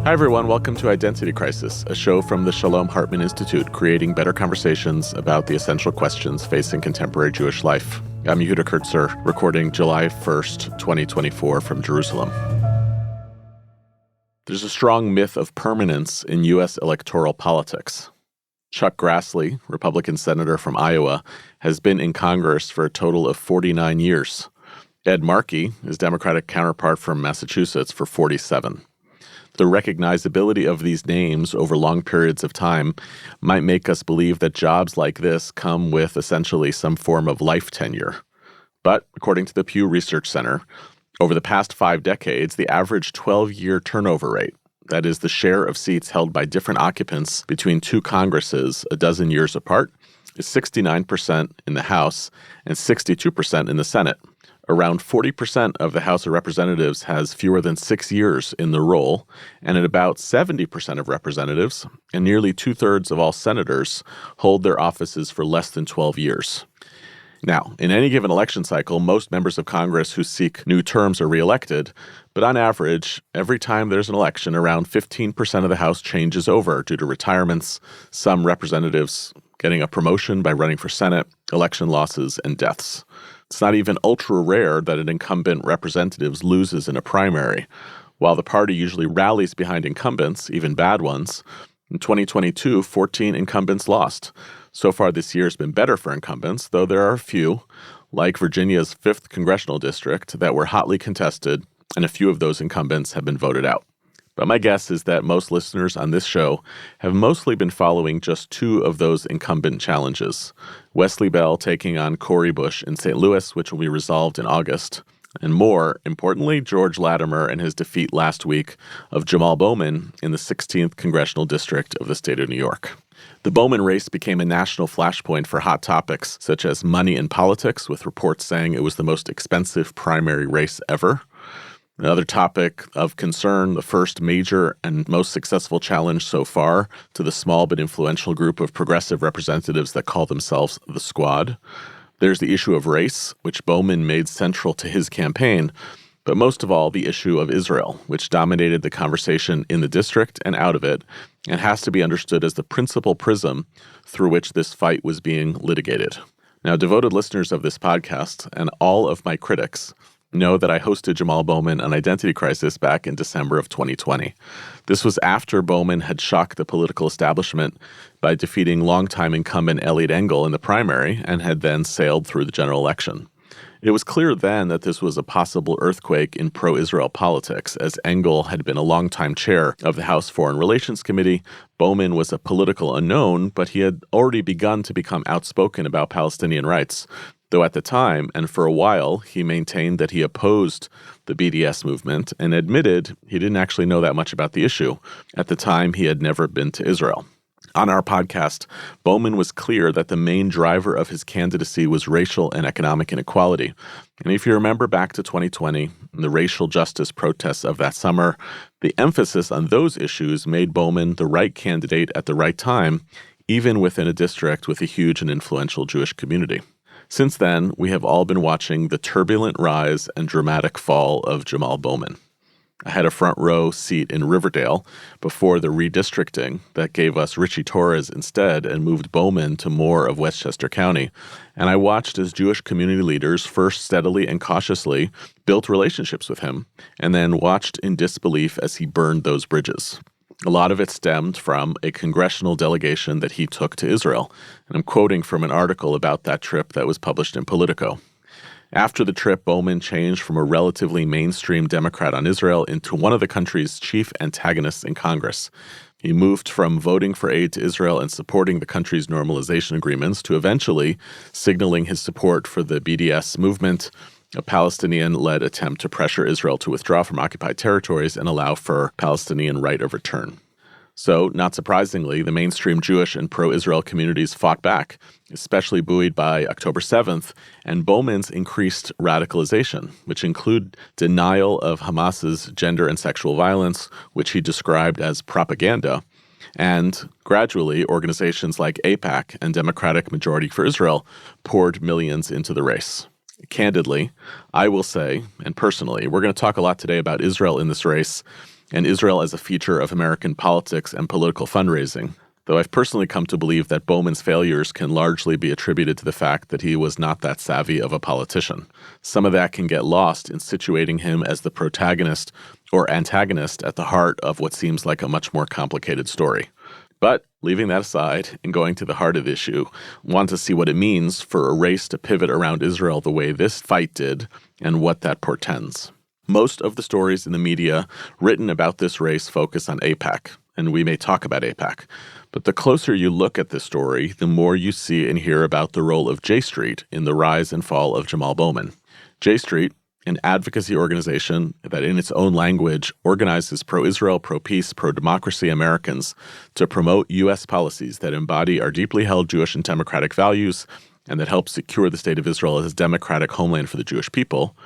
Hi, everyone. Welcome to Identity Crisis, a show from the Shalom Hartman Institute, creating better conversations about the essential questions facing contemporary Jewish life. I'm Yehuda Kurtzer, recording July 1st, 2024 from Jerusalem. There's a strong myth of permanence in U.S. electoral politics. Chuck Grassley, Republican senator from Iowa, has been in Congress for a total of 49 years. Ed Markey, his Democratic counterpart from Massachusetts, for 47. The recognizability of these names over long periods of time might make us believe that jobs like this come with essentially some form of life tenure. But according to the Pew Research Center, over the past 5 decades, the average 12-year turnover rate, that is the share of seats held by different occupants between two Congresses a dozen years apart, is 69% in the House and 62% in the Senate. Around 40% of the House of Representatives has fewer than 6 years in the role, and at about 70% of representatives and nearly 2/3 of all senators hold their offices for less than 12 years. Now, in any given election cycle, most members of Congress who seek new terms are reelected, but on average, every time there's an election, around 15% of the House changes over due to retirements, some representatives getting a promotion by running for Senate, election losses, and deaths. It's not even ultra rare that an incumbent representative loses in a primary. While the party usually rallies behind incumbents, even bad ones, in 2022, 14 incumbents lost. So far this year has been better for incumbents, though there are a few, like Virginia's 5th congressional district, that were hotly contested, and a few of those incumbents have been voted out. But my guess is that most listeners on this show have mostly been following just 2 of those incumbent challenges. Wesley Bell taking on Cori Bush in St. Louis, which will be resolved in August. And more importantly, George Latimer and his defeat last week of Jamaal Bowman in the 16th congressional district of the state of New York. The Bowman race became a national flashpoint for hot topics such as money in politics, with reports saying it was the most expensive primary race ever. Another topic of concern, the first major and most successful challenge so far to the small but influential group of progressive representatives that call themselves the Squad. There's the issue of race, which Bowman made central to his campaign, but most of all, the issue of Israel, which dominated the conversation in the district and out of it, and has to be understood as the principal prism through which this fight was being litigated. Now, devoted listeners of this podcast and all of my critics know that I hosted Jamaal Bowman on Identity Crisis back in December of 2020. This was after Bowman had shocked the political establishment by defeating longtime incumbent Eliot Engel in the primary and had then sailed through the general election. It was clear then that this was a possible earthquake in pro-Israel politics, as Engel had been a longtime chair of the House Foreign Relations Committee. Bowman was a political unknown, but he had already begun to become outspoken about Palestinian rights. Though at the time, and for a while, he maintained that he opposed the BDS movement and admitted he didn't actually know that much about the issue. At the time, he had never been to Israel. On our podcast, Bowman was clear that the main driver of his candidacy was racial and economic inequality. And if you remember back to 2020, the racial justice protests of that summer, the emphasis on those issues made Bowman the right candidate at the right time, even within a district with a huge and influential Jewish community. Since then, we have all been watching the turbulent rise and dramatic fall of Jamaal Bowman. I had a front row seat in Riverdale before the redistricting that gave us Richie Torres instead and moved Bowman to more of Westchester County. And I watched as Jewish community leaders first steadily and cautiously built relationships with him, and then watched in disbelief as he burned those bridges. A lot of it stemmed from a congressional delegation that he took to Israel. And I'm quoting from an article about that trip that was published in Politico. After the trip, Bowman changed from a relatively mainstream Democrat on Israel into one of the country's chief antagonists in Congress. He moved from voting for aid to Israel and supporting the country's normalization agreements to eventually signaling his support for the BDS movement, a Palestinian-led attempt to pressure Israel to withdraw from occupied territories and allow for Palestinian right of return. So, not surprisingly, the mainstream Jewish and pro-Israel communities fought back, especially buoyed by October 7th and Bowman's increased radicalization, which include denial of Hamas's gender and sexual violence, which he described as propaganda, and gradually organizations like AIPAC and Democratic Majority for Israel poured millions into the race. Candidly, I will say, and personally, we're going to talk a lot today about Israel in this race, and Israel as a feature of American politics and political fundraising, though I've personally come to believe that Bowman's failures can largely be attributed to the fact that he was not that savvy of a politician. Some of that can get lost in situating him as the protagonist or antagonist at the heart of what seems like a much more complicated story. But leaving that aside and going to the heart of the issue, want to see what it means for a race to pivot around Israel the way this fight did and what that portends. Most of the stories in the media written about this race focus on AIPAC, and we may talk about AIPAC. But the closer you look at this story, the more you see and hear about the role of J Street in the rise and fall of Jamaal Bowman. J Street, an advocacy organization that in its own language organizes pro-Israel, pro-peace, pro-democracy Americans to promote U.S. policies that embody our deeply held Jewish and democratic values and that help secure the state of Israel as a democratic homeland for the Jewish people,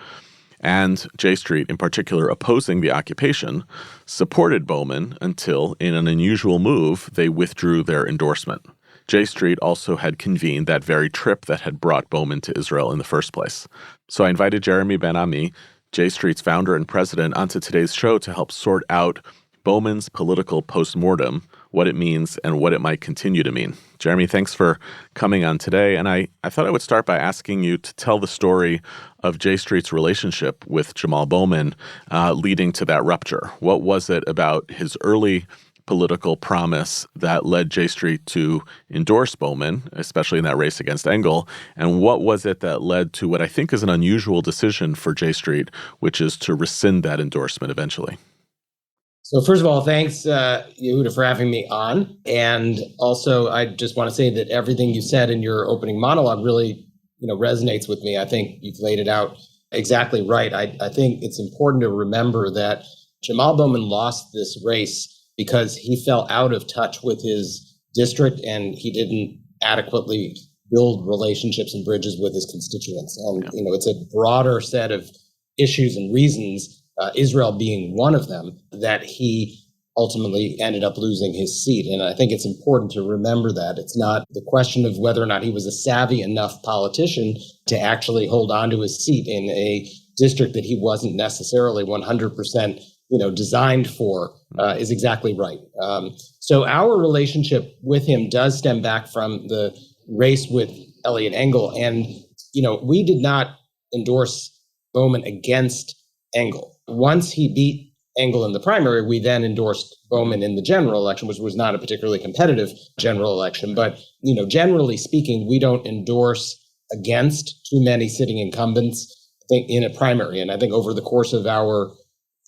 and J Street in particular opposing the occupation, supported Bowman until, in an unusual move, they withdrew their endorsement. J Street also had convened that very trip that had brought Bowman to Israel in the first place. So I invited Jeremy Ben-Ami, J Street's founder and president, onto today's show to help sort out Bowman's political postmortem, what it means and what it might continue to mean. Jeremy, thanks for coming on today. And I thought I would start by asking you to tell the story of J Street's relationship with Jamaal Bowman leading to that rupture. What was it about his early political promise that led J Street to endorse Bowman, especially in that race against Engel? And what was it that led to what I think is an unusual decision for J Street, which is to rescind that endorsement eventually? So first of all, thanks, Yehuda, for having me on. And also, I just want to say that everything you said in your opening monologue really, resonates with me. I think you've laid it out exactly right. I think it's important to remember that Jamaal Bowman lost this race because he fell out of touch with his district and he didn't adequately build relationships and bridges with his constituents. And, it's a broader set of issues and reasons, Israel being one of them, that he ultimately ended up losing his seat. And I think it's important to remember that. It's not the question of whether or not he was a savvy enough politician to actually hold on to his seat in a district that he wasn't necessarily 100% designed for, is exactly right. So our relationship with him does stem back from the race with Eliot Engel. And, we did not endorse Bowman against Engel. Once he beat Engel in the primary, we then endorsed Bowman in the general election, which was not a particularly competitive general election. But, generally speaking, we don't endorse against too many sitting incumbents, I think, in a primary. And I think over the course of our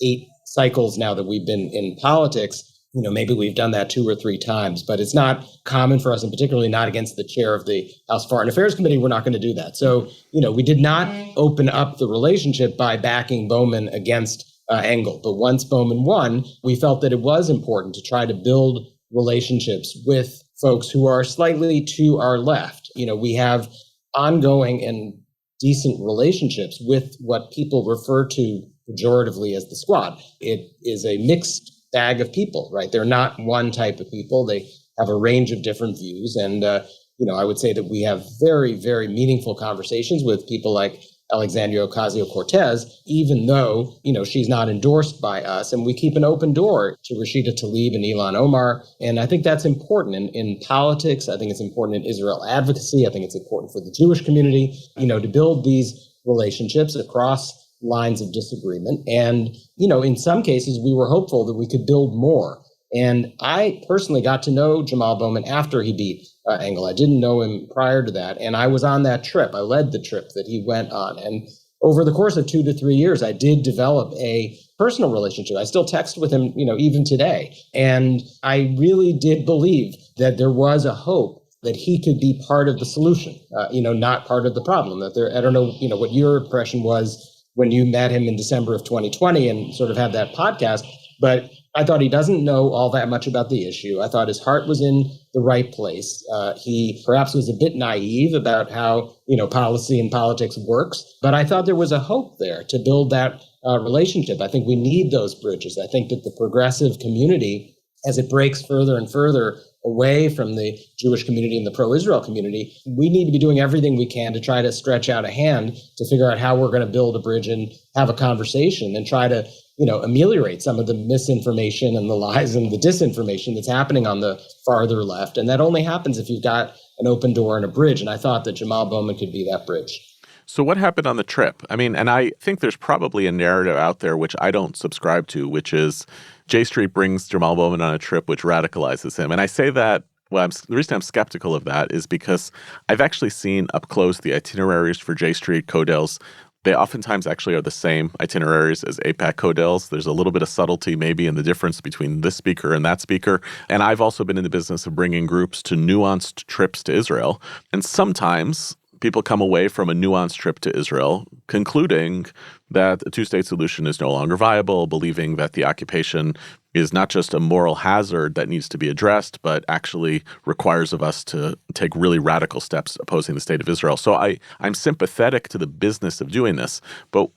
8 cycles now that we've been in politics, maybe we've done that 2 or 3 times, but it's not common for us, and particularly not against the chair of the House Foreign Affairs Committee. We're not going to do that. So, we did not open up the relationship by backing Bowman against Engel. But once Bowman won, we felt that it was important to try to build relationships with folks who are slightly to our left. We have ongoing and decent relationships with what people refer to pejoratively as the squad. It is a mixed bag of people, right? They're not one type of people. They have a range of different views. And, I would say that we have very, very meaningful conversations with people like Alexandria Ocasio-Cortez, even though, she's not endorsed by us. And we keep an open door to Rashida Tlaib and Ilhan Omar. And I think that's important in politics. I think it's important in Israel advocacy. I think it's important for the Jewish community, to build these relationships across lines of disagreement. And, in some cases, we were hopeful that we could build more. And I personally got to know Jamaal Bowman after he beat Engel. I didn't know him prior to that. And I was on that trip. I led the trip that he went on. And over the course of 2 to 3 years, I did develop a personal relationship. I still text with him, even today. And I really did believe that there was a hope that he could be part of the solution, not part of the problem. I don't know, what your impression was when you met him in December of 2020 and sort of had that podcast, but I thought he doesn't know all that much about the issue. I thought his heart was in the right place. He perhaps was a bit naive about how, policy and politics works, but I thought there was a hope there to build that relationship. I think we need those bridges. I think that the progressive community as it breaks further and further away from the Jewish community and the pro-Israel community, we need to be doing everything we can to try to stretch out a hand to figure out how we're going to build a bridge and have a conversation and try to, ameliorate some of the misinformation and the lies and the disinformation that's happening on the farther left. And that only happens if you've got an open door and a bridge. And I thought that Jamaal Bowman could be that bridge. So what happened on the trip? I mean, and I think there's probably a narrative out there which I don't subscribe to, which is J Street brings Jamaal Bowman on a trip which radicalizes him. And I say that, the reason I'm skeptical of that is because I've actually seen up close the itineraries for J Street Codels. They oftentimes actually are the same itineraries as AIPAC Codels. There's a little bit of subtlety maybe in the difference between this speaker and that speaker. And I've also been in the business of bringing groups to nuanced trips to Israel. And sometimes people come away from a nuanced trip to Israel concluding that a two-state solution is no longer viable, believing that the occupation is not just a moral hazard that needs to be addressed, but actually requires of us to take really radical steps opposing the state of Israel. So I'm sympathetic to the business of doing this. But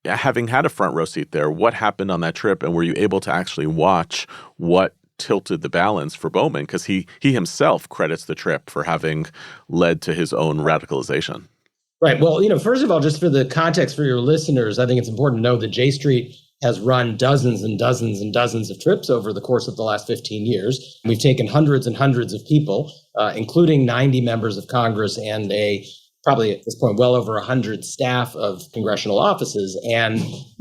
having had a front row seat there, what happened on that trip? And were you able to actually watch what tilted the balance for Bowman? Because he himself credits the trip for having led to his own radicalization. Right. Well, first of all, just for the context for your listeners, I think it's important to know that J Street has run dozens and dozens and dozens of trips over the course of the last 15 years. We've taken hundreds and hundreds of people, including 90 members of Congress and probably at this point, well over 100 staff of congressional offices. And,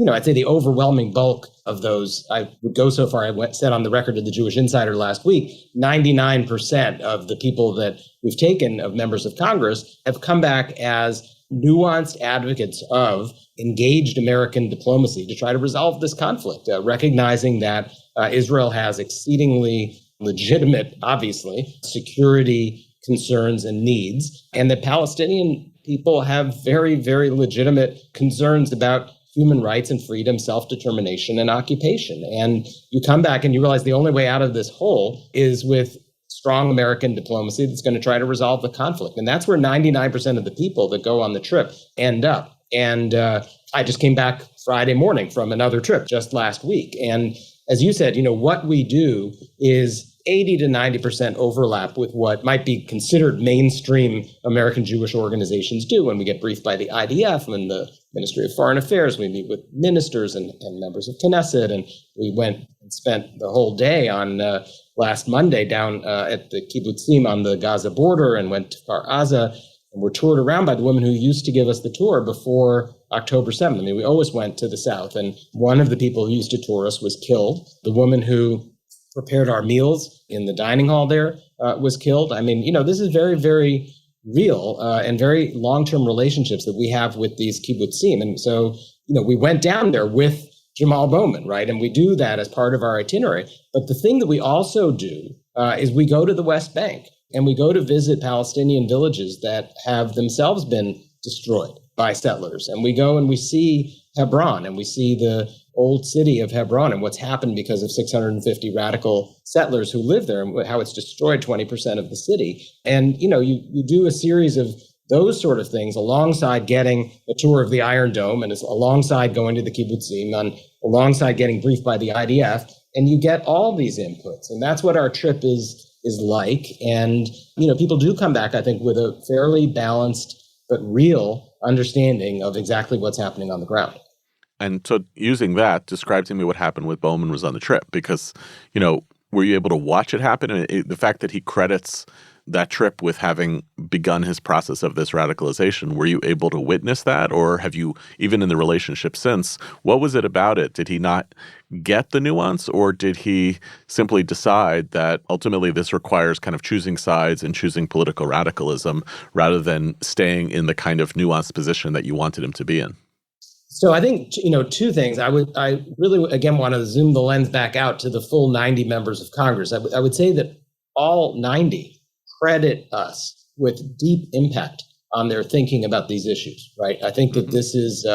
I'd say the overwhelming bulk of those, I would go so far, said on the record to the Jewish Insider last week, 99% of the people that we've taken of members of Congress have come back as nuanced advocates of engaged American diplomacy to try to resolve this conflict, recognizing that Israel has exceedingly legitimate, obviously, security concerns and needs, and that Palestinian people have very, very legitimate concerns about human rights and freedom, self-determination, and occupation. And you come back and you realize the only way out of this hole is with strong American diplomacy that's going to try to resolve the conflict. And that's where 99% of the people that go on the trip end up. And I just came back Friday morning from another trip just last week. And as you said, what we do is 80 to 90% overlap with what might be considered mainstream American Jewish organizations do. When we get briefed by the IDF and the Ministry of Foreign Affairs, we meet with ministers and members of Knesset. And we went and spent the whole day on last Monday down at the kibbutzim on the Gaza border and went to Kfar Aza. And we're toured around by the woman who used to give us the tour before October 7th. I mean, we always went to the south. And one of the people who used to tour us was killed. The woman who prepared our meals in the dining hall there was killed. I mean, this is very, very real and very long-term relationships that we have with these kibbutzim. And so, we went down there with Jamaal Bowman, right? And we do that as part of our itinerary. But the thing that we also do is we go to the West Bank and we go to visit Palestinian villages that have themselves been destroyed by settlers. And we go and we see Hebron and we see the old city of Hebron and what's happened because of 650 radical settlers who live there and how it's destroyed 20% of the city. And, you do a series of those sort of things alongside getting a tour of the Iron Dome and alongside going to the kibbutzim, alongside getting briefed by the IDF, and you get all these inputs. And that's what our trip is like. And, people do come back, I think, with a fairly balanced but real understanding of exactly what's happening on the ground. And so using that, describe to me what happened with Bowman was on the trip, because, were you able to watch it happen? And the fact that he credits that trip with having begun his process of this radicalization, were you able to witness that? Or have you, even in the relationship since, what was it about it? Did he not get the nuance, or did he simply decide that ultimately this requires kind of choosing sides and choosing political radicalism rather than staying in the kind of nuanced position that you wanted him to be in? So I think, two things. I really, again, want to zoom the lens back out to the full 90 members of Congress. I would say that all 90 credit us with deep impact on their thinking about these issues, right? I think that this is,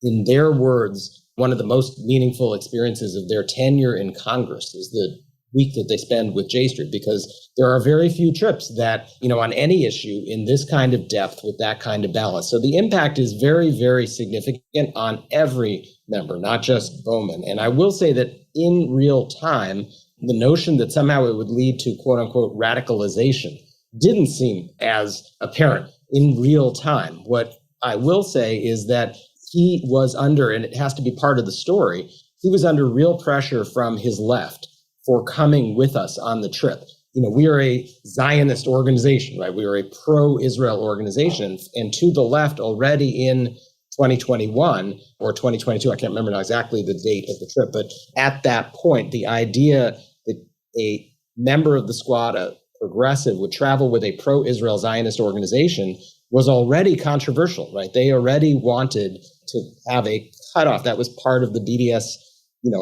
in their words, one of the most meaningful experiences of their tenure in Congress is the week that they spend with J Street, because there are very few trips that, on any issue in this kind of depth with that kind of balance. So the impact is very, very significant on every member, not just Bowman. And I will say that in real time, the notion that somehow it would lead to quote unquote radicalization didn't seem as apparent in real time. What I will say is that he was under, and it has to be part of the story, he was under real pressure from his left for coming with us on the trip. We are a Zionist organization, right? We are a pro-Israel organization. And to the left already in 2021 or 2022, I can't remember now exactly the date of the trip, but at that point, the idea that a member of the squad, a progressive, would travel with a pro-Israel Zionist organization was already controversial, right? They already wanted to have a cutoff. That was part of the BDS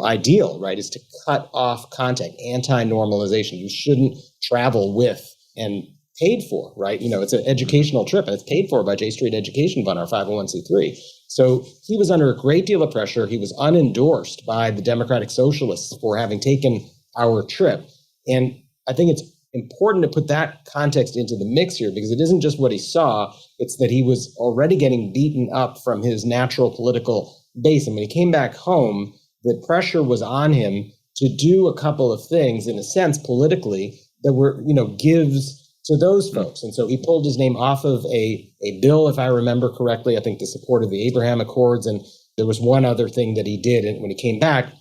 ideal, right, is to cut off contact, anti-normalization. You shouldn't travel with and paid for, right? It's an educational trip and it's paid for by J Street Education Fund, our 501c3. So he was under a great deal of pressure. He was unendorsed by the Democratic Socialists for having taken our trip. And I think it's important to put that context into the mix here, because it isn't just what he saw, it's that he was already getting beaten up from his natural political base. And when he came back home, the pressure was on him to do a couple of things, in a sense, politically, that were, gives to those folks. And so he pulled his name off of a bill, if I remember correctly, I think the support of the Abraham Accords. And there was one other thing that he did when he came back.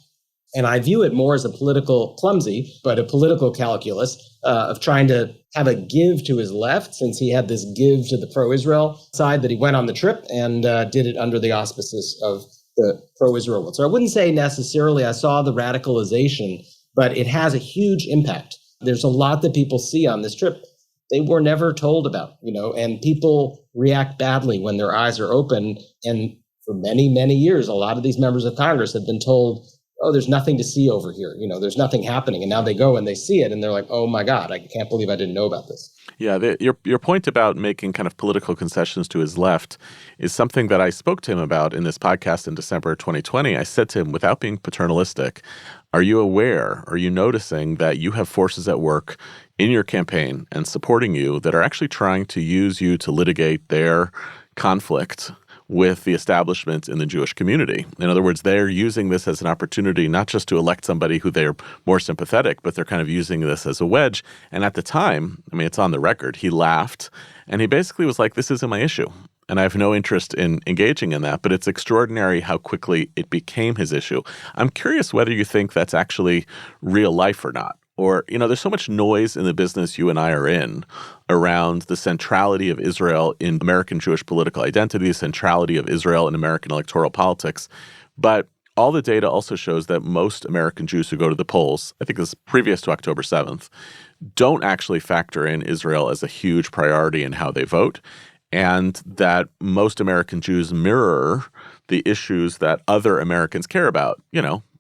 And I view it more as a political clumsy, but a political calculus of trying to have a give to his left, since he had this give to the pro-Israel side, that he went on the trip and did it under the auspices of the pro-Israel world. So I wouldn't say necessarily I saw the radicalization, but it has a huge impact. There's a lot that people see on this trip they were never told about, and people react badly when their eyes are open. And for many, many years, a lot of these members of Congress have been told, oh, there's nothing to see over here. There's nothing happening. And now they go and they see it and they're like, oh my God, I can't believe I didn't know about this. Yeah, your point about making kind of political concessions to his left is something that I spoke to him about in this podcast in December 2020. I said to him, without being paternalistic, are you noticing that you have forces at work in your campaign and supporting you that are actually trying to use you to litigate their conflict with the establishment in the Jewish community? In other words, they're using this as an opportunity not just to elect somebody who they're more sympathetic, but they're kind of using this as a wedge. And at the time, it's on the record, he laughed and he basically was like, this isn't my issue. And I have no interest in engaging in that, but it's extraordinary how quickly it became his issue. I'm curious whether you think that's actually real life or not. Or, there's so much noise in the business you and I are in around the centrality of Israel in American Jewish political identity, the centrality of Israel in American electoral politics. But all the data also shows that most American Jews who go to the polls, I think this is previous to October 7th, don't actually factor in Israel as a huge priority in how they vote, and that most American Jews mirror the issues that other Americans care about,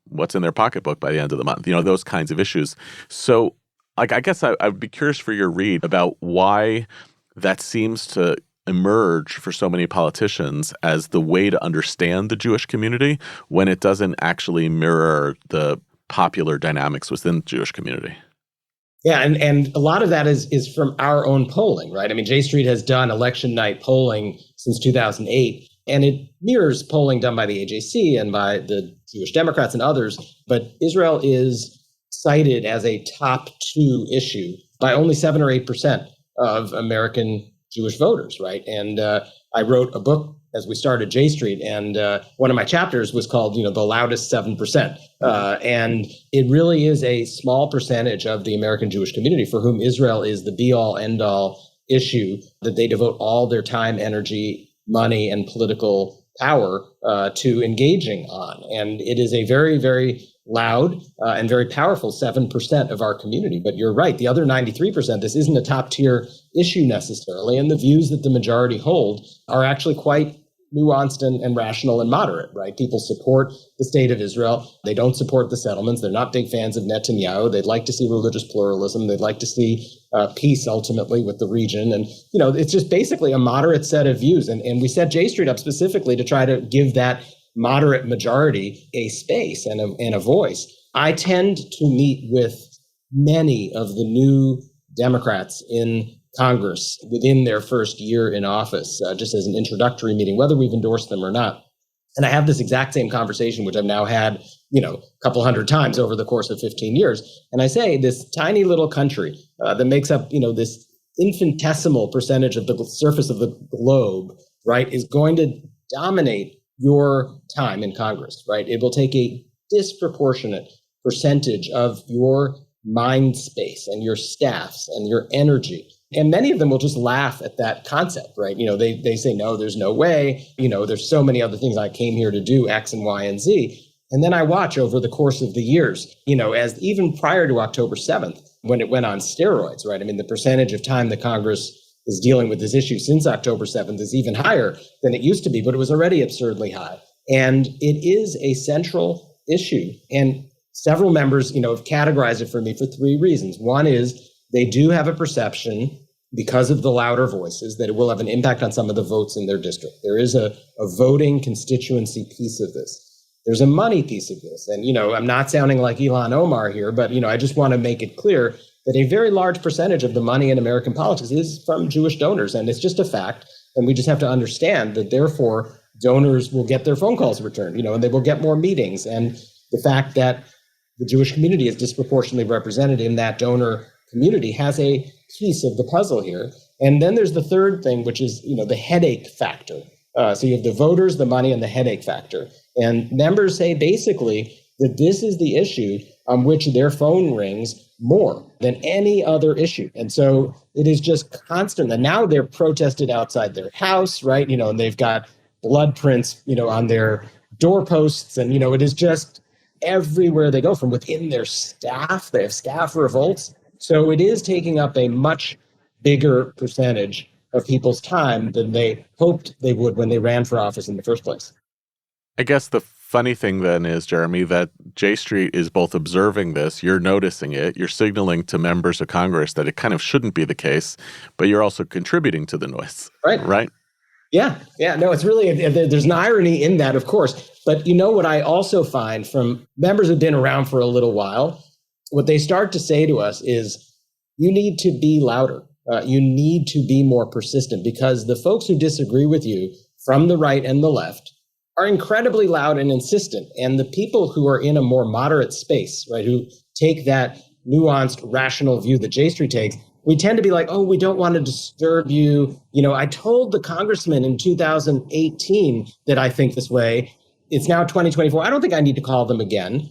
what's in their pocketbook by the end of the month, those kinds of issues. So, I guess I would be curious for your read about why that seems to emerge for so many politicians as the way to understand the Jewish community when it doesn't actually mirror the popular dynamics within the Jewish community. Yeah, and a lot of that is from our own polling, right? J Street has done election night polling since 2008. And it mirrors polling done by the AJC and by the Jewish Democrats and others. But Israel is cited as a top 2 issue by only 7 or 8% of American Jewish voters, right? And I wrote a book as we started J Street, and one of my chapters was called, The Loudest 7%. And it really is a small percentage of the American Jewish community for whom Israel is the be-all, end-all issue that they devote all their time, energy, money, and political power to engaging on. And it is a very, very loud and very powerful 7% of our community. But you're right, the other 93%, this isn't a top tier issue necessarily. And the views that the majority hold are actually quite nuanced and rational and moderate, right? People support the state of Israel. They don't support the settlements. They're not big fans of Netanyahu. They'd like to see religious pluralism. They'd like to see peace ultimately with the region. And, it's just basically a moderate set of views. And we set J Street up specifically to try to give that moderate majority a space and a voice. I tend to meet with many of the new Democrats in Congress within their first year in office, just as an introductory meeting, whether we've endorsed them or not. And I have this exact same conversation, which I've now had, a couple hundred times over the course of 15 years. And I say this tiny little country that makes up, this infinitesimal percentage of the surface of the globe, right, is going to dominate your time in Congress, right? It will take a disproportionate percentage of your mind space and your staffs and your energy. And many of them will just laugh at that concept, right? They say, no, there's no way. There's so many other things I came here to do, X and Y and Z. And then I watch over the course of the years, as even prior to October 7th, when it went on steroids, right? I mean, the percentage of time that Congress is dealing with this issue since October 7th is even higher than it used to be, but it was already absurdly high. And it is a central issue. And several members, have categorized it for me for three reasons. One is they do have a perception, because of the louder voices, that it will have an impact on some of the votes in their district. There is a voting constituency piece of this. There's a money piece of this. And, I'm not sounding like Ilhan Omar here, but, I just want to make it clear that a very large percentage of the money in American politics is from Jewish donors. And it's just a fact. And we just have to understand that, therefore, donors will get their phone calls returned, and they will get more meetings. And the fact that the Jewish community is disproportionately represented in that donor community has a piece of the puzzle here. And then there's the third thing, which is, the headache factor. So you have the voters, the money, and the headache factor. And members say basically that this is the issue on which their phone rings more than any other issue. And so it is just constant. And now they're protested outside their house, right? And they've got blood prints, on their doorposts. And, it is just everywhere they go, from within their staff. They have staff revolts. So it is taking up a much bigger percentage of people's time than they hoped they would when they ran for office in the first place. I guess the funny thing then is, Jeremy, that J Street is both observing this, you're noticing it, you're signaling to members of Congress that it kind of shouldn't be the case, but you're also contributing to the noise. Right? Yeah. No, it's really, there's an irony in that, of course. But what I also find from members who've been around for a little while, what they start to say to us is, you need to be louder. You need to be more persistent, because the folks who disagree with you from the right and the left are incredibly loud and insistent. And the people who are in a more moderate space, right, who take that nuanced, rational view that J Street takes, we tend to be like, oh, we don't want to disturb you. I told the congressman in 2018 that I think this way. It's now 2024. I don't think I need to call them again.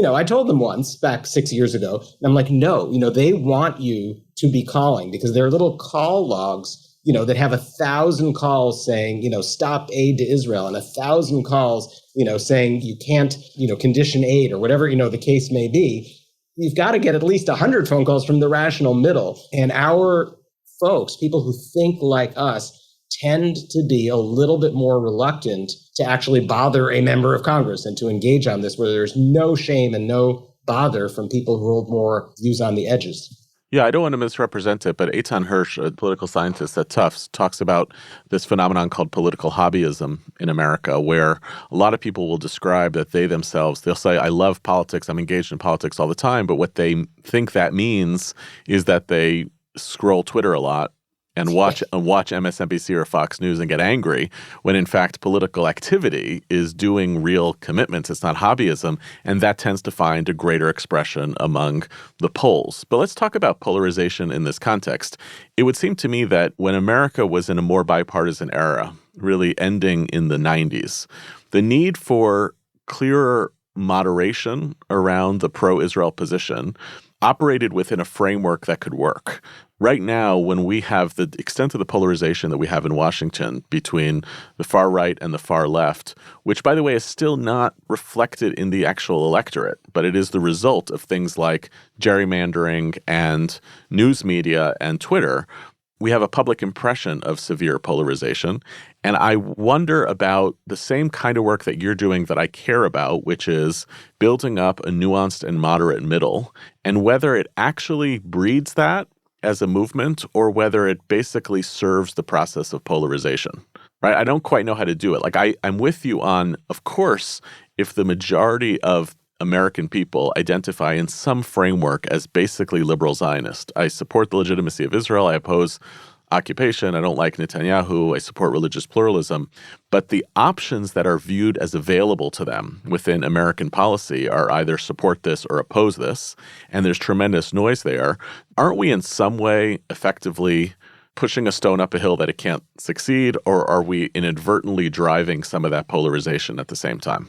I told them once back 6 years ago, and I'm like, no, they want you to be calling, because there are little call logs, that have 1,000 calls saying, stop aid to Israel, and 1,000 calls, saying you can't, condition aid, or whatever, the case may be. You've got to get at least 100 phone calls from the rational middle. And our folks, people who think like us, tend to be a little bit more reluctant to actually bother a member of Congress and to engage on this, where there's no shame and no bother from people who hold more views on the edges. Yeah, I don't want to misrepresent it, but Eitan Hirsch, a political scientist at Tufts, talks about this phenomenon called political hobbyism in America, where a lot of people will describe that they'll say, I love politics, I'm engaged in politics all the time, but what they think that means is that they scroll Twitter a lot and watch MSNBC or Fox News and get angry, when in fact political activity is doing real commitments. It's not hobbyism, and that tends to find a greater expression among the polls. But let's talk about polarization in this context. It would seem to me that when America was in a more bipartisan era, really ending in the 90s, the need for clearer moderation around the pro-Israel position operated within a framework that could work. Right now, when we have the extent of the polarization that we have in Washington between the far right and the far left, which, by the way, is still not reflected in the actual electorate, but it is the result of things like gerrymandering and news media and Twitter, we have a public impression of severe polarization. And I wonder about the same kind of work that you're doing that I care about, which is building up a nuanced and moderate middle, and whether it actually breeds that as a movement or whether it basically serves the process of polarization, right? I don't quite know how to do it. Like I'm with you on, of course, if the majority of American people identify in some framework as basically liberal Zionist. I support the legitimacy of Israel. I oppose occupation. I don't like Netanyahu. I support religious pluralism. But the options that are viewed as available to them within American policy are either support this or oppose this. And there's tremendous noise there. Aren't we in some way effectively pushing a stone up a hill that it can't succeed, or are we inadvertently driving some of that polarization at the same time?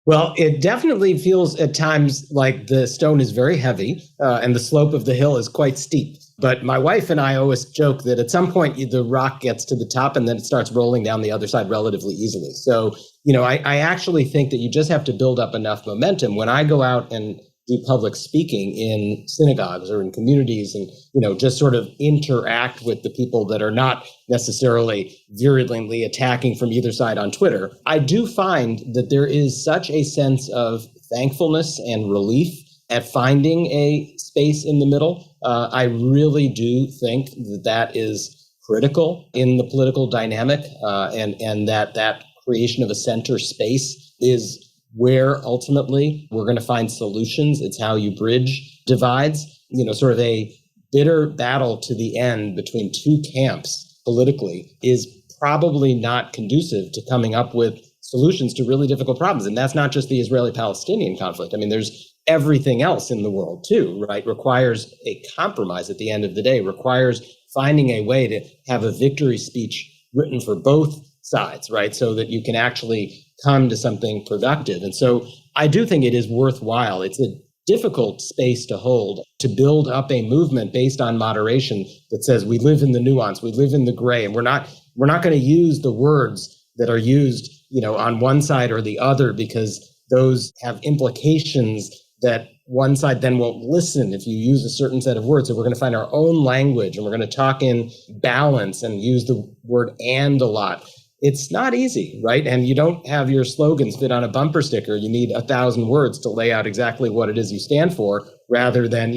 Well, it definitely feels at times like the stone is very heavy and the slope of the hill is quite steep. But my wife and I always joke that at some point the rock gets to the top and then it starts rolling down the other side relatively easily. So, I actually think that you just have to build up enough momentum. When I go out and do public speaking in synagogues or in communities and, just sort of interact with the people that are not necessarily virulently attacking from either side on Twitter, I do find that there is such a sense of thankfulness and relief at finding a space in the middle. I really do think that is critical in the political dynamic, and that creation of a center space is where ultimately we're going to find solutions. It's how you bridge divides. Sort of a bitter battle to the end between two camps politically is probably not conducive to coming up with solutions to really difficult problems. And that's not just the Israeli-Palestinian conflict. I mean, there's everything else in the world too, right? Requires a compromise at the end of the day, requires finding a way to have a victory speech written for both sides, right? So that you can actually come to something productive. And so I do think it is worthwhile. It's a difficult space to hold, to build up a movement based on moderation that says we live in the nuance, we live in the gray, and we're not going to use the words that are used, on one side or the other, because those have implications that one side then won't listen if you use a certain set of words. So we're going to find our own language and we're going to talk in balance and use the word "and" a lot. It's not easy, right? And you don't have your slogans fit on a bumper sticker. You need 1,000 words to lay out exactly what it is you stand for, rather than,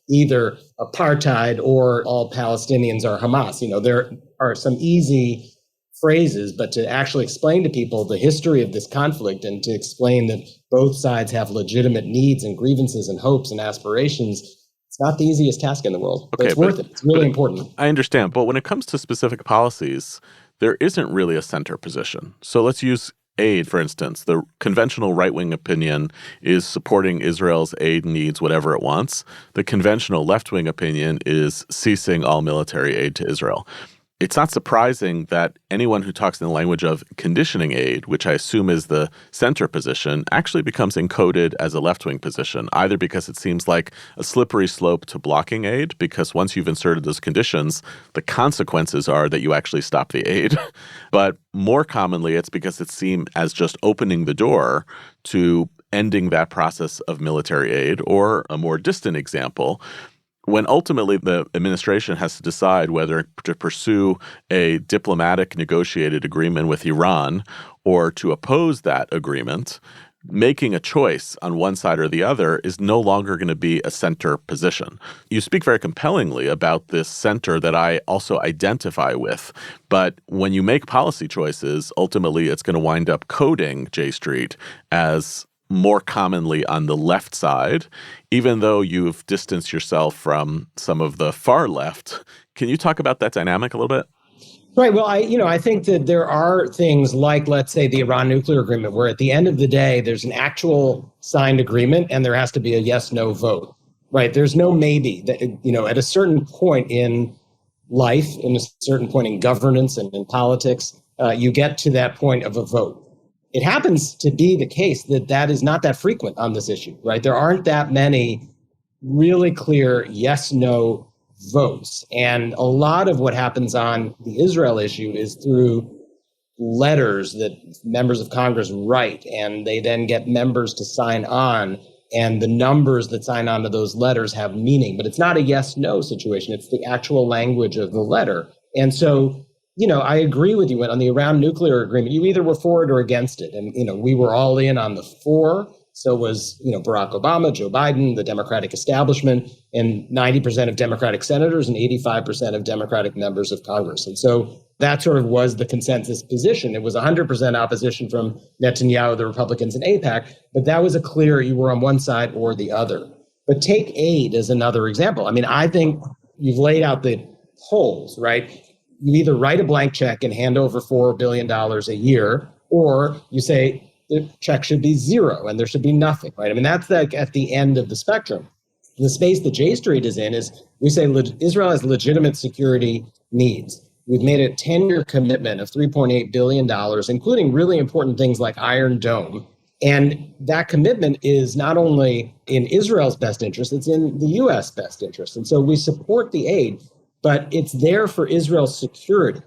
either apartheid or all Palestinians are Hamas. There are some easy phrases, but to actually explain to people the history of this conflict and to explain that both sides have legitimate needs and grievances and hopes and aspirations, it's not the easiest task in the world. But it's worth it. It's really important. I understand. But when it comes to specific policies, there isn't really a center position. So let's use aid, for instance. The conventional right-wing opinion is supporting Israel's aid needs, whatever it wants. The conventional left-wing opinion is ceasing all military aid to Israel. It's not surprising that anyone who talks in the language of conditioning aid, which I assume is the center position, actually becomes encoded as a left-wing position, either because it seems like a slippery slope to blocking aid, because once you've inserted those conditions, the consequences are that you actually stop the aid. But more commonly, it's because it's seen as just opening the door to ending that process of military aid, or a more distant example, when ultimately the administration has to decide whether to pursue a diplomatic negotiated agreement with Iran or to oppose that agreement, making a choice on one side or the other is no longer going to be a center position. You speak very compellingly about this center that I also identify with, but when you make policy choices, ultimately it's going to wind up coding J Street as more commonly on the left side, even though you've distanced yourself from some of the far left. Can you talk about that dynamic a little bit? Right. Well, I think that there are things like, let's say, the Iran nuclear agreement, where at the end of the day, there's an actual signed agreement and there has to be a yes-no vote. Right. There's no maybe. At a certain point in life, in a certain point in governance and in politics, you get to that point of a vote. It happens to be the case that is not that frequent on this issue, right? There aren't that many really clear yes-no votes. And a lot of what happens on the Israel issue is through letters that members of Congress write, and they then get members to sign on. And the numbers that sign on to those letters have meaning. But it's not a yes-no situation. It's the actual language of the letter. And so I agree with you on the Iran nuclear agreement. You either were for it or against it. And, we were all in on the for. So was, Barack Obama, Joe Biden, the Democratic establishment, and 90% of Democratic senators and 85% of Democratic members of Congress. And so that sort of was the consensus position. It was 100% opposition from Netanyahu, the Republicans, and AIPAC. But that was a clear you were on one side or the other. But take aid as another example. I mean, I think you've laid out the holes, right? You either write a blank check and hand over $4 billion a year, or you say the check should be zero and there should be nothing, right? I mean, that's like at the end of the spectrum. The space that J Street is in is we say Israel has legitimate security needs. We've made a 10-year commitment of $3.8 billion, including really important things like Iron Dome. And that commitment is not only in Israel's best interest, it's in the U.S. best interest. And so we support the aid, but it's there for Israel's security.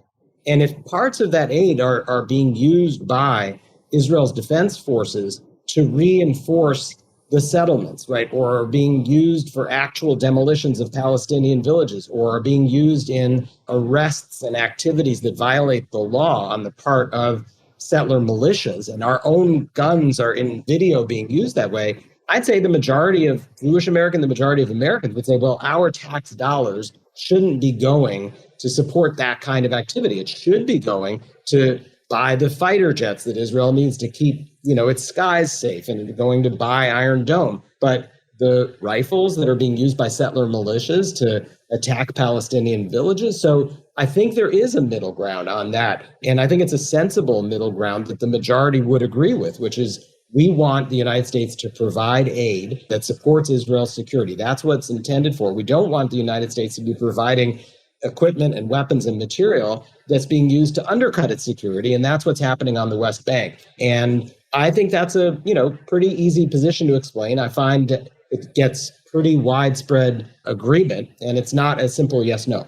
And if parts of that aid are being used by Israel's defense forces to reinforce the settlements, right, or are being used for actual demolitions of Palestinian villages, or are being used in arrests and activities that violate the law on the part of settler militias, and our own guns are in video being used that way, I'd say the majority of Jewish Americans, the majority of Americans would say, well, our tax dollars shouldn't be going to support that kind of activity. It should be going to buy the fighter jets that Israel needs to keep, its skies safe, and going to buy Iron Dome. But the rifles that are being used by settler militias to attack Palestinian villages. So I think there is a middle ground on that. And I think it's a sensible middle ground that the majority would agree with, which is we want the United States to provide aid that supports Israel's security. That's what it's intended for. We don't want the United States to be providing equipment and weapons and material that's being used to undercut its security. And that's what's happening on the West Bank. And I think that's a, pretty easy position to explain. I find it gets pretty widespread agreement, and it's not as simple yes, no.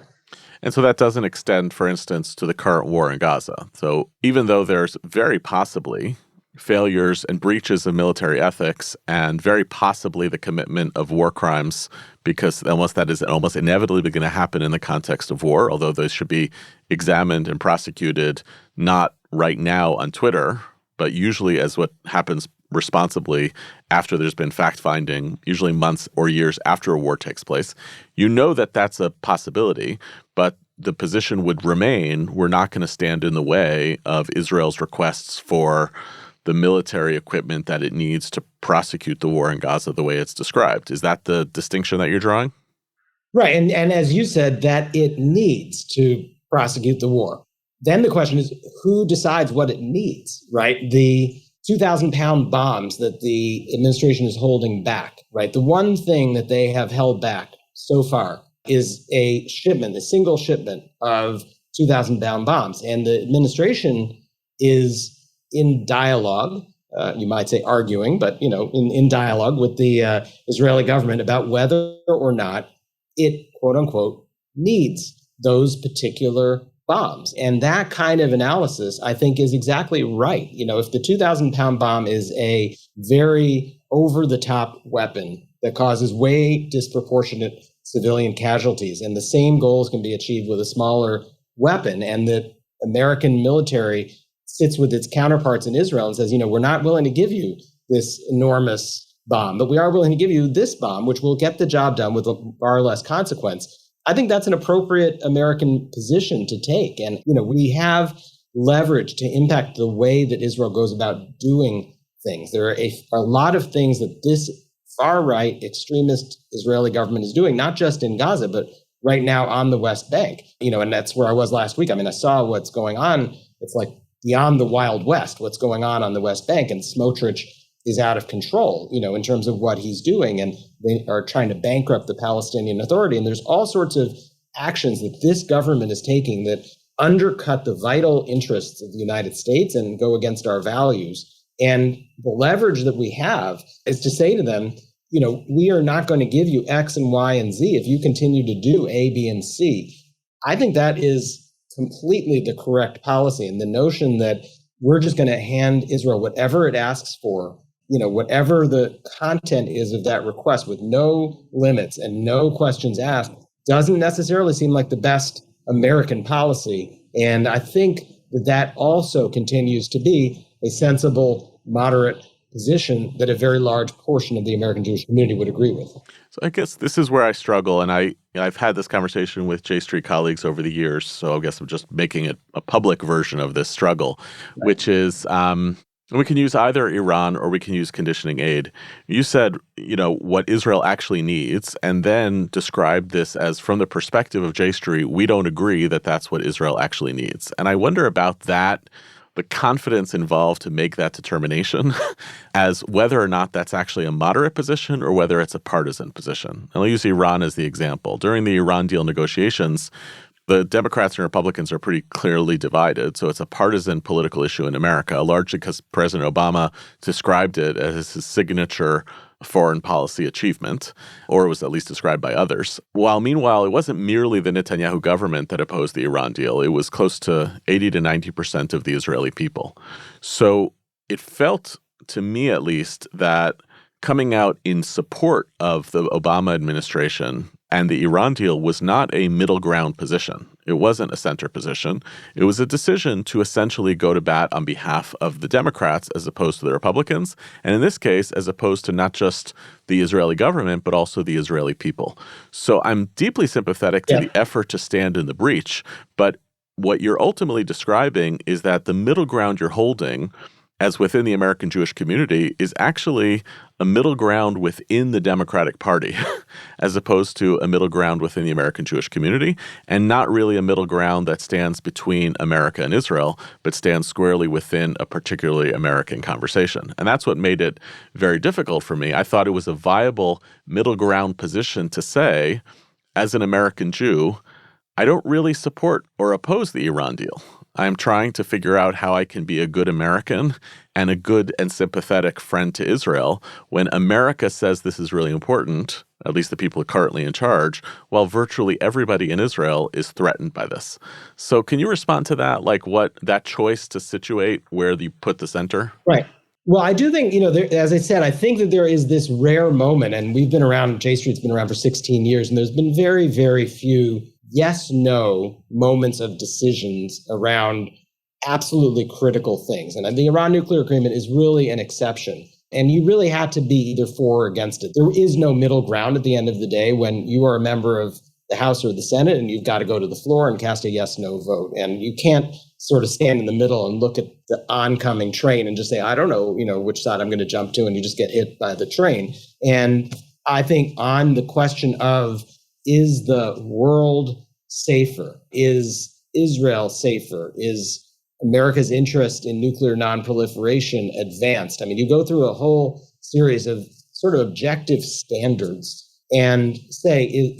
And so that doesn't extend, for instance, to the current war in Gaza. So even though there's very possibly failures and breaches of military ethics and very possibly the commitment of war crimes, because almost that is almost inevitably going to happen in the context of war, although those should be examined and prosecuted not right now on Twitter, but usually as what happens responsibly after there's been fact-finding, usually months or years after a war takes place. You know that that's a possibility, but the position would remain, we're not going to stand in the way of Israel's requests for the military equipment that it needs to prosecute the war in Gaza the way it's described. Is that the distinction that you're drawing? Right. And as you said, that it needs to prosecute the war. Then the question is, who decides what it needs, right? The 2,000-pound bombs that the administration is holding back, right? The one thing that they have held back so far is a single shipment of 2,000-pound bombs. And the administration is in dialogue, you might say arguing, but, in dialogue with the Israeli government about whether or not it, quote unquote, needs those particular bombs. And that kind of analysis, I think, is exactly right. If the 2,000-pound bomb is a very over-the-top weapon that causes way disproportionate civilian casualties, and the same goals can be achieved with a smaller weapon, and the American military sits with its counterparts in Israel and says, we're not willing to give you this enormous bomb, but we are willing to give you this bomb, which will get the job done with far less consequence. I think that's an appropriate American position to take. And, we have leverage to impact the way that Israel goes about doing things. There are a lot of things that this far-right extremist Israeli government is doing, not just in Gaza, but right now on the West Bank. And that's where I was last week. I mean, I saw what's going on. It's like beyond the Wild West, what's going on the West Bank. And Smotrich is out of control, in terms of what he's doing. And they are trying to bankrupt the Palestinian Authority. And there's all sorts of actions that this government is taking that undercut the vital interests of the United States and go against our values. And the leverage that we have is to say to them, we are not going to give you X and Y and Z if you continue to do A, B, and C. I think that is completely the correct policy. And the notion that we're just going to hand Israel whatever it asks for, whatever the content is of that request with no limits and no questions asked, doesn't necessarily seem like the best American policy. And I think that also continues to be a sensible, moderate position that a very large portion of the American Jewish community would agree with. So I guess this is where I struggle, and I've had this conversation with J Street colleagues over the years, so I guess I'm just making it a public version of this struggle, right. Which is We can use either Iran or we can use conditioning aid. You said, what Israel actually needs, and then described this as, from the perspective of J Street, we don't agree that that's what Israel actually needs. And I wonder about that, the confidence involved to make that determination as whether or not that's actually a moderate position or whether it's a partisan position. And I'll use Iran as the example. During the Iran deal negotiations, the Democrats and Republicans are pretty clearly divided, so it's a partisan political issue in America, largely because President Obama described it as his signature foreign policy achievement, or it was at least described by others. While meanwhile, it wasn't merely the Netanyahu government that opposed the Iran deal. It was close to 80 to 90% of the Israeli people. So it felt, to me at least, that coming out in support of the Obama administration and the Iran deal was not a middle ground position. It wasn't a center position. It was a decision to essentially go to bat on behalf of the Democrats as opposed to the Republicans, and in this case, as opposed to not just the Israeli government, but also the Israeli people. So I'm deeply sympathetic to the effort to stand in the breach, but what you're ultimately describing is that the middle ground you're holding, as within the American Jewish community, is actually a middle ground within the Democratic Party, as opposed to a middle ground within the American Jewish community, and not really a middle ground that stands between America and Israel, but stands squarely within a particularly American conversation. And that's what made it very difficult for me. I thought it was a viable middle ground position to say, as an American Jew, I don't really support or oppose the Iran deal. I'm trying to figure out how I can be a good American and a good and sympathetic friend to Israel when America says this is really important, at least the people currently in charge, while virtually everybody in Israel is threatened by this. So can you respond to that, like what that choice to situate where you put the center? Right. Well, I do think, as I said, I think that there is this rare moment, and we've been around, J Street's been around for 16 years, and there's been very, very few yes-no moments of decisions around absolutely critical things. And the Iran nuclear agreement is really an exception. And you really had to be either for or against it. There is no middle ground at the end of the day when you are a member of the House or the Senate and you've got to go to the floor and cast a yes-no vote. And you can't sort of stand in the middle and look at the oncoming train and just say, I don't know, which side I'm going to jump to, and you just get hit by the train. And I think on the question of, is the world safer? Is Israel safer? Is America's interest in nuclear nonproliferation advanced? I mean, you go through a whole series of sort of objective standards and say,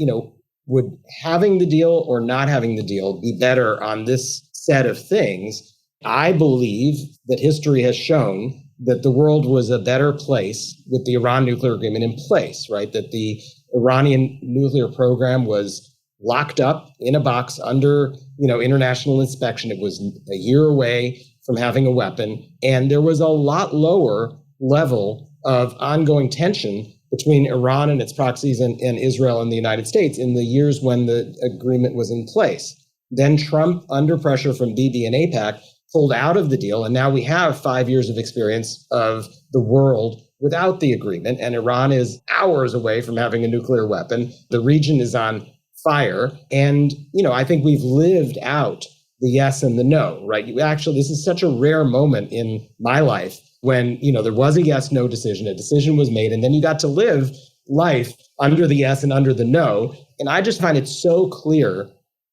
would having the deal or not having the deal be better on this set of things? I believe that history has shown that the world was a better place with the Iran nuclear agreement in place, right? That the Iranian nuclear program was locked up in a box under, international inspection. It was a year away from having a weapon. And there was a lot lower level of ongoing tension between Iran and its proxies and Israel and the United States in the years when the agreement was in place. Then Trump, under pressure from Bibi and AIPAC, pulled out of the deal. And now we have 5 years of experience of the world without the agreement. And Iran is hours away from having a nuclear weapon. The region is on fire. And, I think we've lived out the yes and the no, right? This is such a rare moment in my life when, there was a yes-no decision, a decision was made, and then you got to live life under the yes and under the no. And I just find it so clear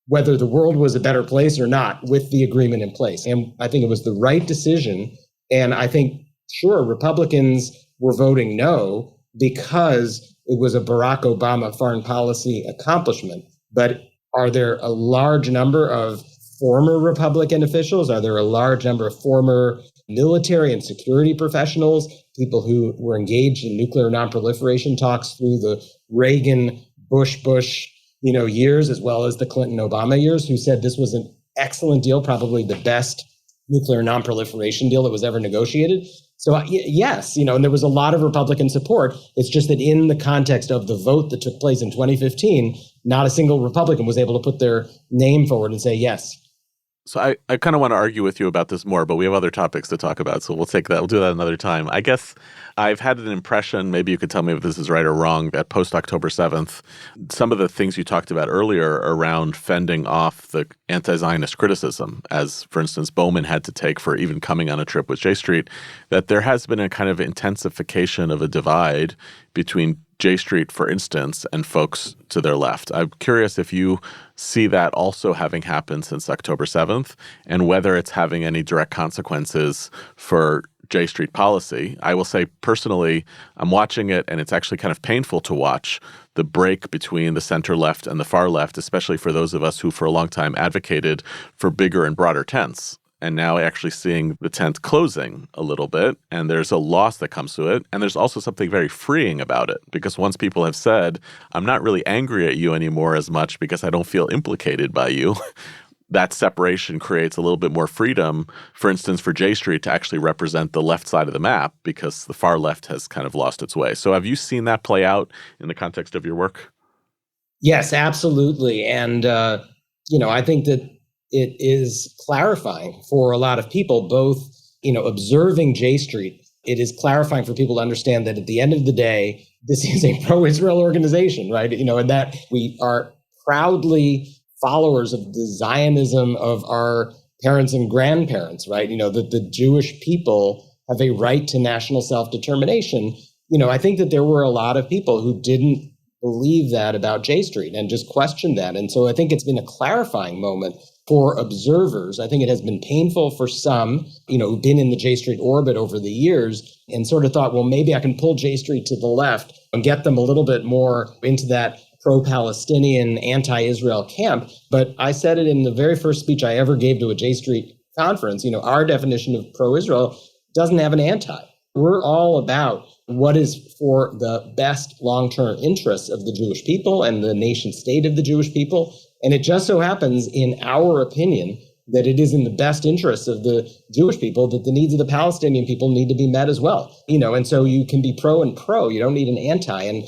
whether the world was a better place or not with the agreement in place. And I think it was the right decision. And I think, sure, Republicans were voting no because it was a Barack Obama foreign policy accomplishment. But are there a large number of former Republican officials? Are there a large number of former military and security professionals, people who were engaged in nuclear nonproliferation talks through the Reagan, Bush, years, as well as the Clinton-Obama years, who said this was an excellent deal, probably the best nuclear nonproliferation deal that was ever negotiated? So yes, and there was a lot of Republican support. It's just that in the context of the vote that took place in 2015, not a single Republican was able to put their name forward and say, yes, So I kind of want to argue with you about this more, but we have other topics to talk about. So we'll take that. We'll do that another time. I guess I've had an impression, maybe you could tell me if this is right or wrong, that post October 7th, some of the things you talked about earlier around fending off the anti-Zionist criticism, as, for instance, Bowman had to take for even coming on a trip with J Street, that there has been a kind of intensification of a divide between J Street, for instance, and folks to their left. I'm curious if you see that also having happened since October 7th and whether it's having any direct consequences for J Street policy. I will say personally, I'm watching it and it's actually kind of painful to watch the break between the center left and the far left, especially for those of us who for a long time advocated for bigger and broader tents. And now actually seeing the tent closing a little bit, and there's a loss that comes to it. And there's also something very freeing about it, because once people have said, I'm not really angry at you anymore as much because I don't feel implicated by you, that separation creates a little bit more freedom, for instance, for J Street to actually represent the left side of the map, because the far left has kind of lost its way. So have you seen that play out in the context of your work? Yes, absolutely. And, I think that it is clarifying for a lot of people, both, observing J Street. It is clarifying for people to understand that at the end of the day, this is a pro-Israel organization, right? And that we are proudly followers of the Zionism of our parents and grandparents, right? That the Jewish people have a right to national self-determination. I think that there were a lot of people who didn't believe that about J Street and just questioned that. And so I think it's been a clarifying moment for observers. I think it has been painful for some, who've been in the J Street orbit over the years and sort of thought, well, maybe I can pull J Street to the left and get them a little bit more into that pro-Palestinian, anti-Israel camp. But I said it in the very first speech I ever gave to a J Street conference. Our definition of pro-Israel doesn't have an anti. We're all about what is for the best long-term interests of the Jewish people and the nation state of the Jewish people. And it just so happens, in our opinion, that it is in the best interests of the Jewish people that the needs of the Palestinian people need to be met as well. And so you can be pro and pro. You don't need an anti. And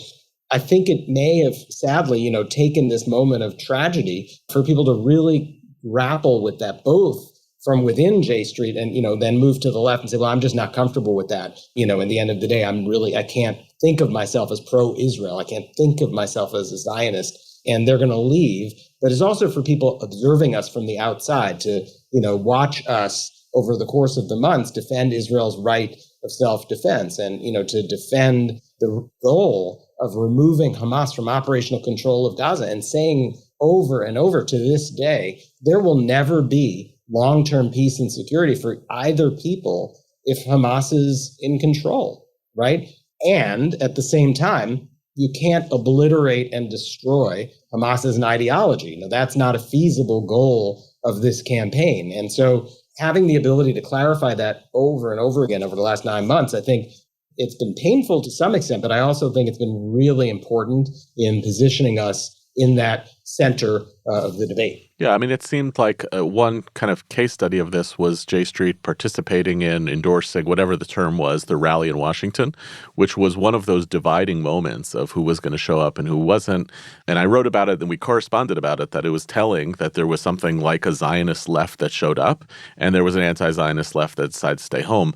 I think it may have sadly, taken this moment of tragedy for people to really grapple with that, both from within J Street and, then move to the left and say, well, I'm just not comfortable with that. In the end of the day, I can't think of myself as pro-Israel. I can't think of myself as a Zionist, and they're going to leave. But it's also for people observing us from the outside to, watch us over the course of the months defend Israel's right of self-defense and, to defend the goal of removing Hamas from operational control of Gaza and saying over and over to this day, there will never be long-term peace and security for either people if Hamas is in control, right? And at the same time, you can't obliterate and destroy Hamas as an ideology. That's not a feasible goal of this campaign. And so having the ability to clarify that over and over again over the last 9 months, I think it's been painful to some extent, but I also think it's been really important in positioning us in that center of the debate. Yeah, I mean, it seemed like one kind of case study of this was J Street participating in, endorsing, whatever the term was, the rally in Washington, which was one of those dividing moments of who was going to show up and who wasn't. And I wrote about it and we corresponded about it, that it was telling that there was something like a Zionist left that showed up and there was an anti-Zionist left that decided to stay home.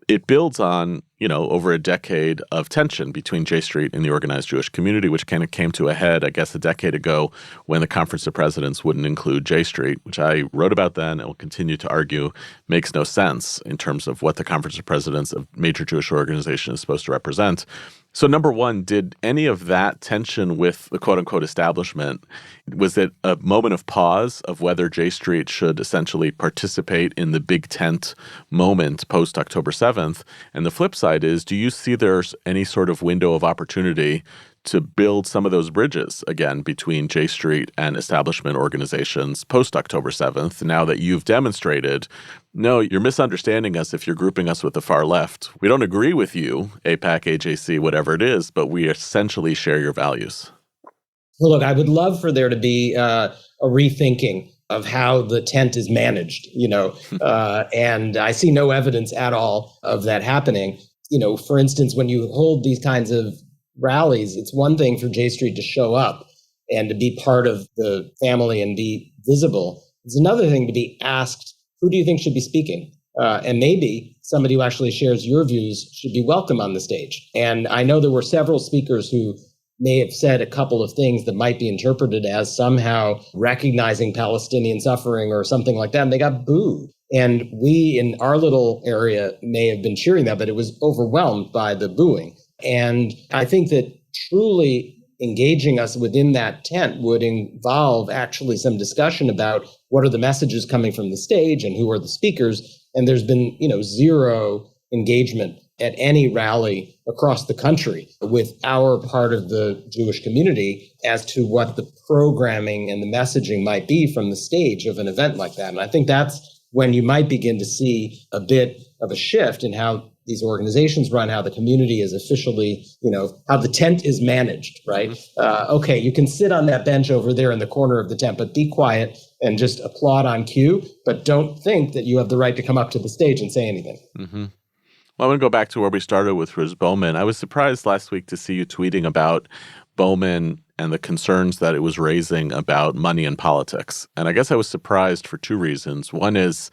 It builds on, over a decade of tension between J Street and the organized Jewish community, which kind of came to a head, I guess, a decade ago when the Conference of Presidents wouldn't include J Street, which I wrote about then and will continue to argue makes no sense in terms of what the Conference of Presidents of major Jewish organizations is supposed to represent. So number one, did any of that tension with the quote-unquote establishment, was it a moment of pause of whether J Street should essentially participate in the big tent moment post-October 7th? And the flip side is, do you see there's any sort of window of opportunity to build some of those bridges again between J Street and establishment organizations post-October 7th, now that you've demonstrated, no, you're misunderstanding us if you're grouping us with the far left. We don't agree with you, AIPAC, AJC, whatever it is, but we essentially share your values. Well, look, I would love for there to be a rethinking of how the tent is managed, and I see no evidence at all of that happening. For instance, when you hold these kinds of rallies, it's one thing for J Street to show up and to be part of the family and be visible. It's another thing to be asked, who do you think should be speaking? And maybe somebody who actually shares your views should be welcome on the stage. And I know there were several speakers who may have said a couple of things that might be interpreted as somehow recognizing Palestinian suffering or something like that, and they got booed. And we in our little area may have been cheering that, but it was overwhelmed by the booing. And I think that truly engaging us within that tent would involve actually some discussion about what are the messages coming from the stage and who are the speakers. And there's been, zero engagement at any rally across the country with our part of the Jewish community as to what the programming and the messaging might be from the stage of an event like that. And I think that's when you might begin to see a bit of a shift in how these organizations run, how the community is officially, how the tent is managed, right? Okay, you can sit on that bench over there in the corner of the tent, but be quiet and just applaud on cue, but don't think that you have the right to come up to the stage and say anything. Mm-hmm. Well, I want to go back to where we started with Bowman. I was surprised last week to see you tweeting about Bowman and the concerns that it was raising about money in politics. And I guess I was surprised for two reasons. One is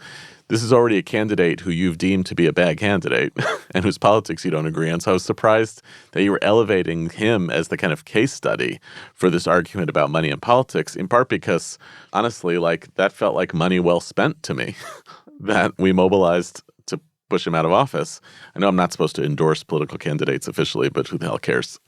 this is already a candidate who you've deemed to be a bad candidate and whose politics you don't agree on. So I was surprised that you were elevating him as the kind of case study for this argument about money in politics, in part because, honestly, that felt like money well spent to me, that we mobilized to push him out of office. I know I'm not supposed to endorse political candidates officially, but who the hell cares?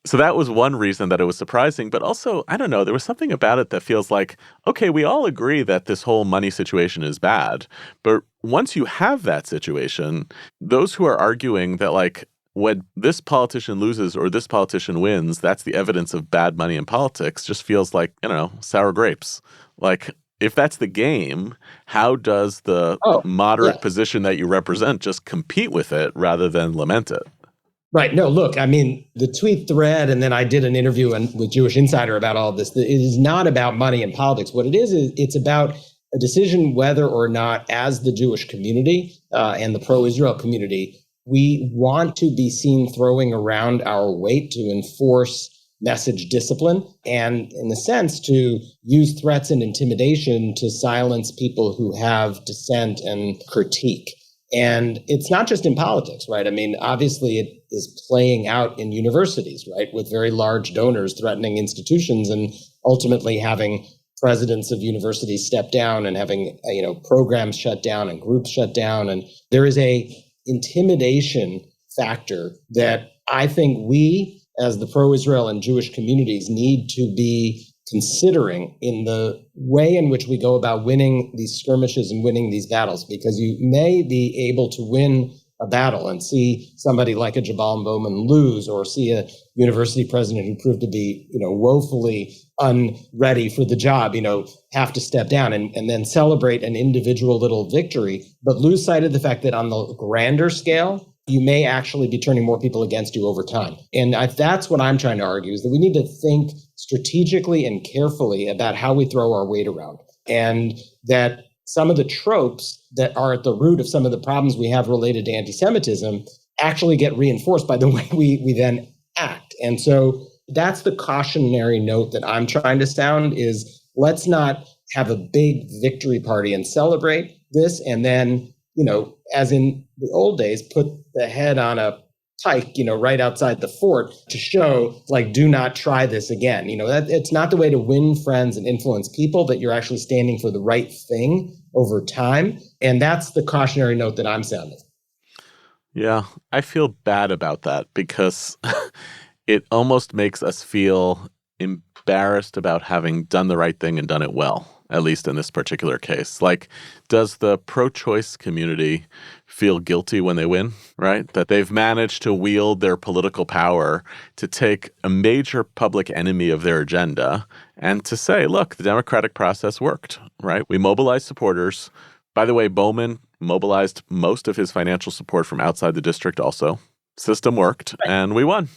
So that was one reason that it was surprising. But also, I don't know, there was something about it that feels like, okay, we all agree that this whole money situation is bad. But once you have that situation, those who are arguing that when this politician loses or this politician wins, that's the evidence of bad money in politics, just feels like, sour grapes. If that's the game, how does the moderate position that you represent just compete with it rather than lament it? Right. No, look, the tweet thread, and then I did an interview with Jewish Insider about all of this. It is not about money in politics. What it is it's about a decision whether or not, as the Jewish community and the pro-Israel community, we want to be seen throwing around our weight to enforce message discipline and, in a sense, to use threats and intimidation to silence people who have dissent and critique. And it's not just in politics, right? Obviously it is playing out in universities, right? With very large donors threatening institutions and ultimately having presidents of universities step down and having, programs shut down and groups shut down. And there is a intimidation factor that I think we, as the pro-Israel and Jewish communities, need to be considering in the way in which we go about winning these skirmishes and winning these battles, because you may be able to win a battle and see somebody like a Jamaal Bowman lose, or see a university president who proved to be, woefully unready for the job, have to step down and then celebrate an individual little victory, but lose sight of the fact that on the grander scale, you may actually be turning more people against you over time. And that's what I'm trying to argue, is that we need to think strategically and carefully about how we throw our weight around. And that some of the tropes that are at the root of some of the problems we have related to anti-Semitism actually get reinforced by the way we then act. And so that's the cautionary note that I'm trying to sound, is let's not have a big victory party and celebrate this, and then, as in the old days, put the head on a pike, right outside the fort to show, do not try this again. That it's not the way to win friends and influence people, that you're actually standing for the right thing over time. And that's the cautionary note that I'm sounding. Yeah, I feel bad about that because it almost makes us feel embarrassed about having done the right thing and done it well, at least in this particular case. Does the pro-choice community feel guilty when they win, right? That they've managed to wield their political power to take a major public enemy of their agenda and to say, look, the democratic process worked, right? We mobilized supporters. By the way, Bowman mobilized most of his financial support from outside the district also. System worked, and we won.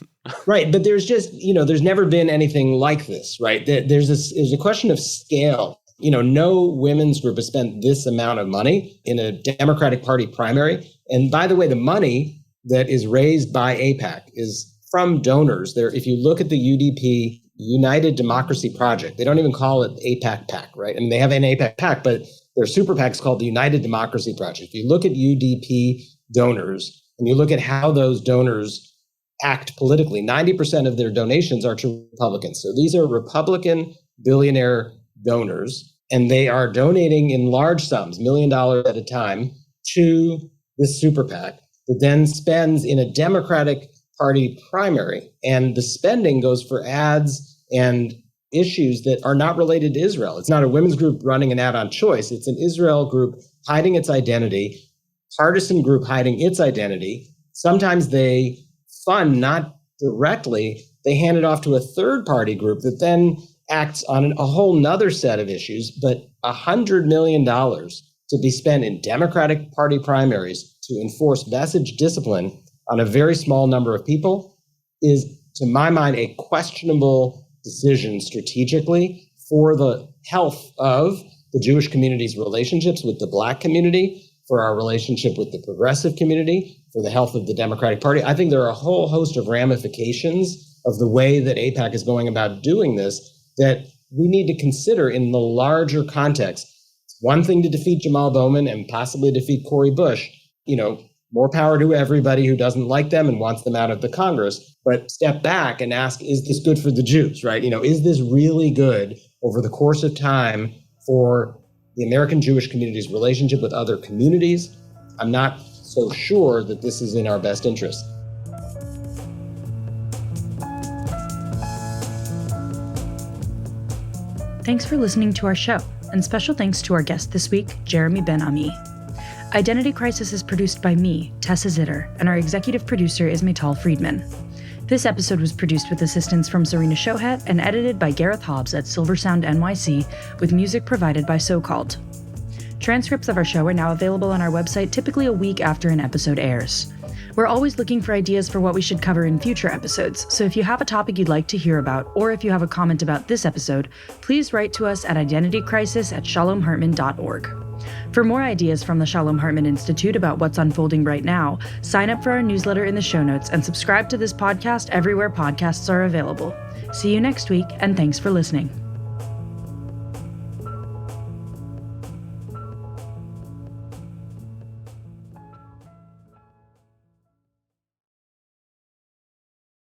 Right, but there's just, there's never been anything like this, right? There's a question of scale. No women's group has spent this amount of money in a Democratic Party primary. And by the way, the money that is raised by AIPAC is from donors. If you look at the UDP United Democracy Project. They don't even call it AIPAC PAC, right? I mean, they have an AIPAC PAC, but their super PAC is called the United Democracy Project. If you look at UDP donors and you look at how those donors act politically, 90% of their donations are to Republicans. So these are Republican billionaire donors, and they are donating in large sums, $1 million at a time, to this super PAC that then spends in a Democratic Party primary. And the spending goes for ads and issues that are not related to Israel. It's not a women's group running an ad on choice. It's an Israel group hiding its identity, partisan group hiding its identity. Sometimes they fund not directly, they hand it off to a third party group that then acts on a whole nother set of issues. But $100 million to be spent in Democratic Party primaries to enforce message discipline on a very small number of people is, to my mind, a questionable decision strategically for the health of the Jewish community's relationships with the Black community, for our relationship with the progressive community, for the health of the Democratic Party. I think there are a whole host of ramifications of the way that AIPAC is going about doing this that we need to consider in the larger context. It's one thing to defeat Jamaal Bowman and possibly defeat Cori Bush. More power to everybody who doesn't like them and wants them out of the Congress. But step back and ask, is this good for the Jews, right? Is this really good over the course of time for the American Jewish community's relationship with other communities? I'm not so sure that this is in our best interest. Thanks for listening to our show, and special thanks to our guest this week, Jeremy Ben-Ami. Identity Crisis is produced by me, Tessa Zitter, and our executive producer is Maytal Friedman. This episode was produced with assistance from Serena Shohat and edited by Gareth Hobbs at Silver Sound NYC, with music provided by SoCalled. Transcripts of our show are now available on our website typically a week after an episode airs. We're always looking for ideas for what we should cover in future episodes, so if you have a topic you'd like to hear about, or if you have a comment about this episode, please write to us at identitycrisis@shalomhartman.org. For more ideas from the Shalom Hartman Institute about what's unfolding right now, sign up for our newsletter in the show notes and subscribe to this podcast everywhere podcasts are available. See you next week, and thanks for listening.